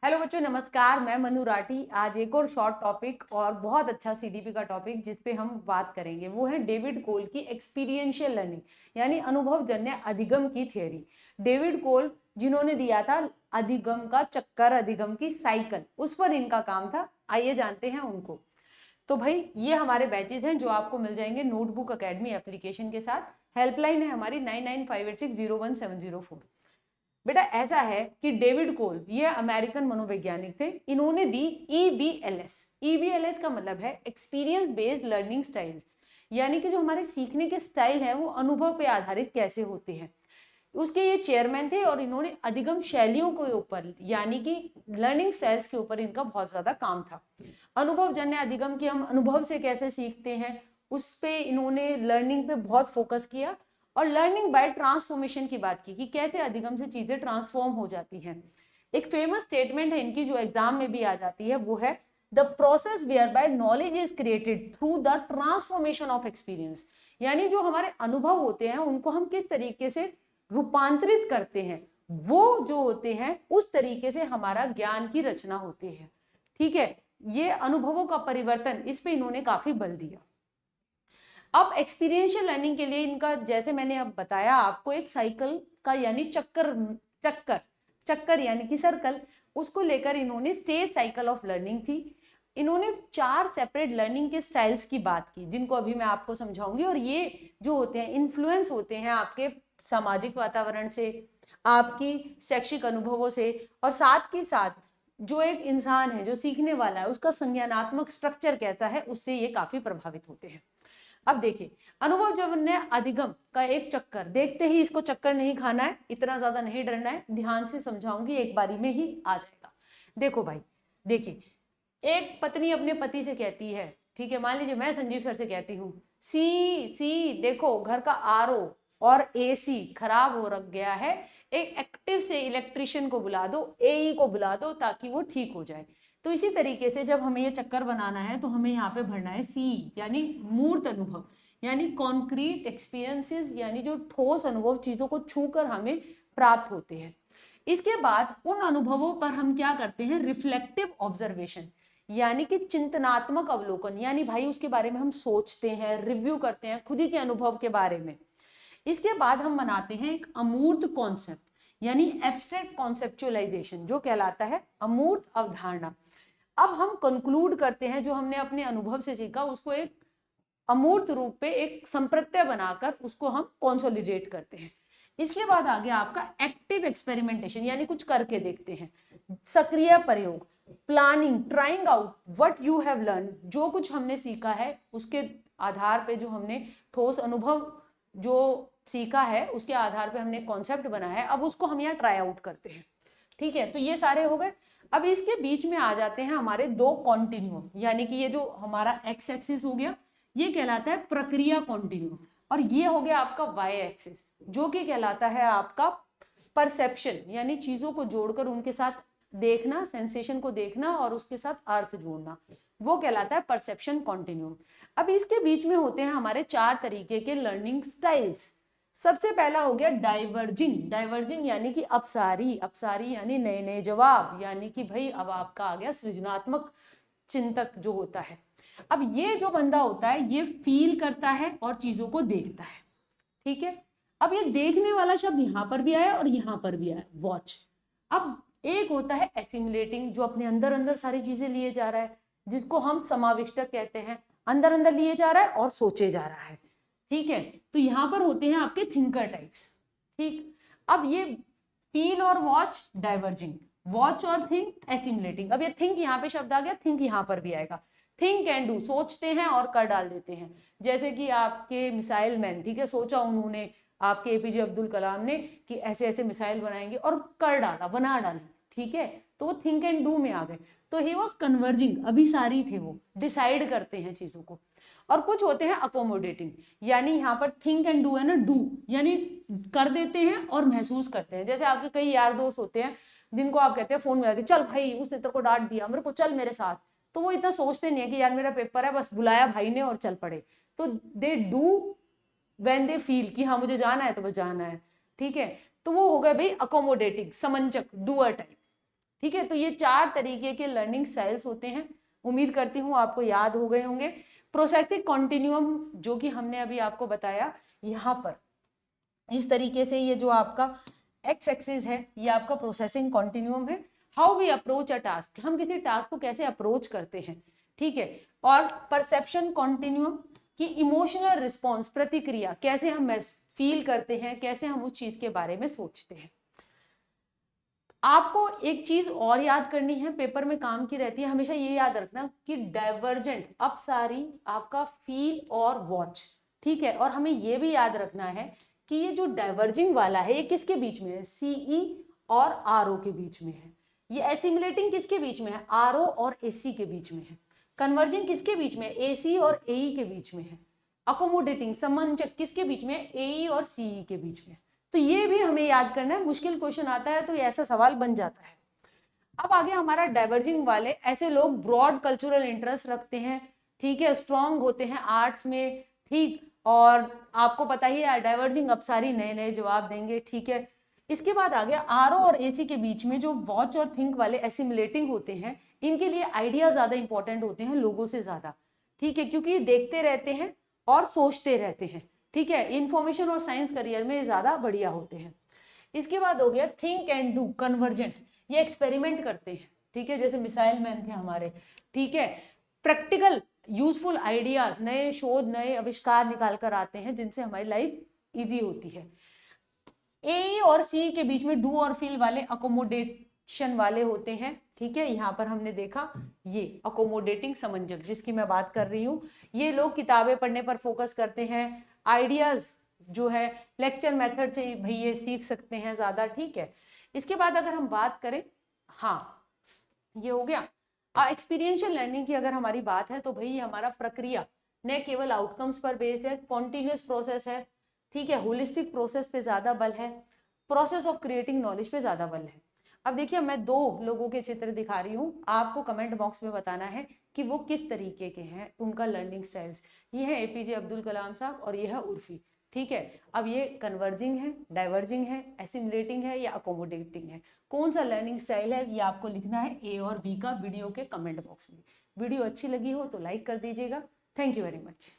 Hello बच्चों, नमस्कार। मैं मनु राठी। आज एक और शॉर्ट टॉपिक और बहुत अच्छा सीडीपी का टॉपिक जिस पे हम बात करेंगे वो है डेविड कोल की एक्सपीरियंशियल लर्निंग यानी अनुभवजन्य अधिगम की थियोरी। डेविड कोल जिन्होंने दिया था अधिगम का चक्कर, अधिगम की साइकिल, उस पर इनका काम था। आइए जानते हैं उनको। तो भाई ये हमारे बैचेस हैं जो आपको मिल जाएंगे नोटबुक एकेडमी एप्लीकेशन के साथ। हेल्पलाइन है हमारी 9958601704। बेटा ऐसा है कि डेविड कोल ये अमेरिकन मनोवैज्ञानिक थे। इन्होंने दी EBLS। EBLS का मतलब है एक्सपीरियंस बेस्ड लर्निंग स्टाइल्स, यानी कि जो हमारे सीखने के स्टाइल है वो अनुभव पे आधारित कैसे होते हैं। उसके ये चेयरमैन थे और इन्होंने अधिगम शैलियों के ऊपर यानी कि लर्निंग स्टाइल्स के ऊपर इनका बहुत ज्यादा काम था। अनुभवजन्य अधिगम की हम अनुभव से कैसे सीखते हैं उस पे इन्होंने लर्निंग पे बहुत फोकस किया और लर्निंग बाय ट्रांसफॉर्मेशन की बात की कि कैसे अधिगम से चीजें ट्रांसफॉर्म हो जाती हैं। एक फेमस स्टेटमेंट है इनकी जो एग्जाम में भी आ जाती है, वो है the process whereby knowledge is created through the transformation of experience. यानी जो हमारे अनुभव होते हैं उनको हम किस तरीके से रूपांतरित करते हैं, वो जो होते हैं उस तरीके से हमारा ज्ञान की रचना होती है। ठीक है, ये अनुभवों का परिवर्तन, इस पे इन्होंने काफी बल दिया। अब एक्सपीरियंशियल लर्निंग के लिए इनका, जैसे मैंने अब बताया आपको, एक साइकिल का यानी चक्कर चक्कर चक्कर यानी कि सर्कल, उसको लेकर इन्होंने स्टेज साइकिल ऑफ लर्निंग थी। इन्होंने 4 सेपरेट लर्निंग के स्टाइल्स की बात की जिनको अभी मैं आपको समझाऊंगी। और ये जो होते हैं इन्फ्लुएंस होते हैं आपके सामाजिक वातावरण से, आपकी शैक्षिक अनुभवों से, और साथ के साथ जो एक इंसान है जो सीखने वाला है उसका संज्ञानात्मक स्ट्रक्चर कैसा है उससे ये काफी प्रभावित होते हैं। अब देखिए, अनुभवजन्य अधिगम का एक चक्कर, देखते ही इसको चक्कर नहीं खाना है, इतना ज्यादा नहीं डरना है, ध्यान से समझाऊंगी, एक बारी में ही आ जाएगा। देखो भाई, देखिए, एक पत्नी अपने पति से कहती है, ठीक है, मान लीजिए मैं संजीव सर से कहती हूँ, सी सी देखो घर का RO और AC खराब हो रख गया है, एक एक्टिव से इलेक्ट्रिशियन को बुला दो, AE को बुला दो ताकि वो ठीक हो जाए। तो इसी तरीके से जब हमें ये चक्कर बनाना है तो हमें यहाँ पे भरना है C यानी मूर्त अनुभव, यानी कॉन्क्रीट एक्सपीरियंसेस, यानी जो ठोस अनुभव चीजों को छूकर हमें प्राप्त होते हैं। इसके बाद उन अनुभवों पर हम क्या करते हैं, रिफ्लेक्टिव ऑब्जर्वेशन, यानी कि चिंतनात्मक अवलोकन, यानी भाई उसके बारे में हम सोचते हैं, रिव्यू करते हैं खुद ही के अनुभव के बारे में। इसके बाद हम बनाते हैं एक अमूर्त कॉन्सेप्ट यानी एब्स्ट्रैक्ट कॉन्सेप्चुअलाइजेशन, जो कहलाता है अमूर्त अवधारणा। अब हम कंक्लूड करते हैं जो हमने अपने अनुभव से सीखा उसको एक अमूर्त रूप पे एक संप्रत्यय बनाकर उसको हम कंसोलिडेट करते हैं। इसके बाद आ गया आपका एक्टिव एक्सपेरिमेंटेशन, यानी कुछ करके देखते हैं, सक्रिय प्रयोग, planning, trying out what you have learn, जो कुछ हमने सीखा है उसके आधार पे, जो हमने ठोस अनुभव जो सीखा है उसके आधार पे हमने कॉन्सेप्ट बनाया है, अब उसको हम यहाँ ट्राई आउट करते हैं। ठीक है, तो ये सारे हो गए। अब इसके बीच में आ जाते हैं हमारे 2 कॉन्टिन्यूम, यानी कि ये जो हमारा एक्स एक्सिस हो गया ये कहलाता है प्रक्रिया कॉन्टिन्यूम, और ये हो गया आपका वाई एक्सिस जो कि कहलाता है आपका परसेप्शन, यानी चीजों को जोड़कर उनके साथ देखना, सेंसेशन को देखना और उसके साथ अर्थ जोड़ना, वो कहलाता है परसेप्शन कॉन्टिन्यूम। अब इसके बीच में होते हैं हमारे 4 तरीके के लर्निंग स्टाइल्स। सबसे पहला हो गया डाइवर्जिंग। डाइवर्जिंग यानी कि अपसारी, अपसारी यानी नए नए जवाब, यानी कि भाई अब आपका आ गया सृजनात्मक चिंतक जो होता है। अब ये जो बंदा होता है ये फील करता है और चीजों को देखता है। ठीक है, अब ये देखने वाला शब्द यहां पर भी आया और यहां पर भी आया, वॉच। अब एक होता है एसिमुलेटिंग, जो अपने अंदर अंदर सारी चीजें लिए जा रहा है, जिसको हम समाविष्टक कहते हैं, अंदर अंदर लिए जा रहा है और सोचे जा रहा है। ठीक है, तो यहां पर होते हैं आपके थिंकर टाइप्स। ठीक, अब ये फील और वॉच डाइवर्जिंग, वॉच और थिंक एसिमुलेटिंग। अब ये थिंक यहाँ पे शब्द आ गया, थिंक यहाँ पर भी आएगा। थिंक एंड डू, सोचते हैं और कर डाल देते हैं, जैसे कि आपके मिसाइल मैन, ठीक है, सोचा उन्होंने, आपके APJ अब्दुल कलाम ने कि ऐसे ऐसे मिसाइल बनाएंगे और कर डाला, बना डाली। ठीक है, तो वो थिंक एंड डू में आ गए। तो ही वॉज कन्वर्जिंग, अभी सारी थे, वो डिसाइड करते हैं चीजों को। और कुछ होते हैं अकोमोडेटिंग, यानी यहाँ पर थिंक एंड डू है ना, डू यानी कर देते हैं और महसूस करते हैं। जैसे आपके कई यार दोस्त होते हैं जिनको आप कहते हैं फोन में आते, चल भाई उसने तेरे को डांट दिया, मेरे को चल मेरे साथ, तो वो इतना सोचते नहीं है कि यार मेरा पेपर है, बस बुलाया भाई ने और चल पड़े। तो they do when they feel कि हाँ मुझे जाना है तो बस जाना है। ठीक है, तो वो हो गया भाई अकोमोडेटिंग, समंचक, डूअर टाइप। ठीक है, तो ये 4 तरीके के लर्निंग स्टाइल्स होते हैं। उम्मीद करती हूँ आपको याद हो गए होंगे। प्रोसेसिंग कॉन्टिन्यूम जो कि हमने अभी आपको बताया, यहाँ पर इस तरीके से ये जो आपका एक्स एक्सिस है ये आपका प्रोसेसिंग कॉन्टिन्यूम है। How we approach a task, हम किसी टास्क को कैसे अप्रोच करते हैं, ठीक है। और परसेप्शन कॉन्टिन्यूम की इमोशनल रिस्पॉन्स, प्रतिक्रिया, कैसे हम फील करते हैं, कैसे हम उस चीज के बारे में सोचते हैं। आपको एक चीज और याद करनी है, पेपर में काम की रहती है, हमेशा ये याद रखना कि डाइवर्जेंट अपसारी आपका फील और वॉच, ठीक है। और हमें ये भी याद रखना है कि ये जो डाइवर्जिंग वाला है ये किसके बीच में है, सीई और आरओ के बीच में है। ये एसिमुलेटिंग किसके बीच में है, आरओ और एसी के बीच में है। कन्वर्जिंग किसके बीच में, एसी और एई के बीच में है। अकोमोडेटिंग समंजक किसके बीच में, एई और सीई के बीच में। तो ये भी हमें याद करना है, मुश्किल क्वेश्चन आता है तो ऐसा सवाल बन जाता है। अब आगे हमारा डाइवर्जिंग वाले, ऐसे लोग ब्रॉड कल्चरल इंटरेस्ट रखते हैं, ठीक है, स्ट्रांग होते हैं आर्ट्स में, ठीक, और आपको पता ही है डाइवर्जिंग अपसारी नए नए जवाब देंगे, ठीक है। इसके बाद आ गया आरओ और एसी के बीच में जो वॉच और थिंक वाले एसिमुलेटिंग होते हैं, इनके लिए आइडिया ज्यादा इंपॉर्टेंट होते हैं लोगों से ज्यादा, ठीक है, क्योंकि ये देखते रहते हैं और सोचते रहते हैं, ठीक है। इंफॉर्मेशन और साइंस करियर में ज्यादा बढ़िया होते हैं। इसके बाद हो गया थिंक एंड डू कन्वर्जेंट, ये एक्सपेरिमेंट करते हैं, ठीक है, जैसे मिसाइल मैन थे हमारे, ठीक है। प्रैक्टिकल यूजफुल आइडियाज, नए शोध, नए आविष्कार निकाल कर आते हैं जिनसे हमारी लाइफ इजी होती है। ए और सी के बीच में डू और फील वाले अकोमोडेशन वाले होते हैं, ठीक है। यहाँ पर हमने देखा ये अकोमोडेटिंग समंजक जिसकी मैं बात कर रही हूँ, ये लोग किताबें पढ़ने पर फोकस करते हैं, आइडियाज जो है लेक्चर मेथड से भाई ये सीख सकते हैं ज्यादा, ठीक है। इसके बाद अगर हम बात करें, हाँ ये हो गया एक्सपीरियंशियल लर्निंग की अगर हमारी बात है तो भाई हमारा प्रक्रिया न केवल आउटकम्स पर बेस्ड है, कॉन्टिन्यूस प्रोसेस है, ठीक है, होलिस्टिक प्रोसेस पे ज्यादा बल है, प्रोसेस ऑफ क्रिएटिंग नॉलेज पे ज्यादा बल है। अब देखिए मैं 2 लोगों के चित्र दिखा रही हूँ, आपको कमेंट बॉक्स में बताना है कि वो किस तरीके के हैं, उनका लर्निंग स्टाइल्स। ये है एपीजे अब्दुल कलाम साहब और ये है उर्फी, ठीक है। अब ये कन्वर्जिंग है, डाइवर्जिंग है, एसिमुलेटिंग है या अकोमोडेटिंग है, कौन सा लर्निंग स्टाइल है ये आपको लिखना है ए और बी का वीडियो के कमेंट बॉक्स में। वीडियो अच्छी लगी हो तो लाइक कर दीजिएगा। Thank you very much.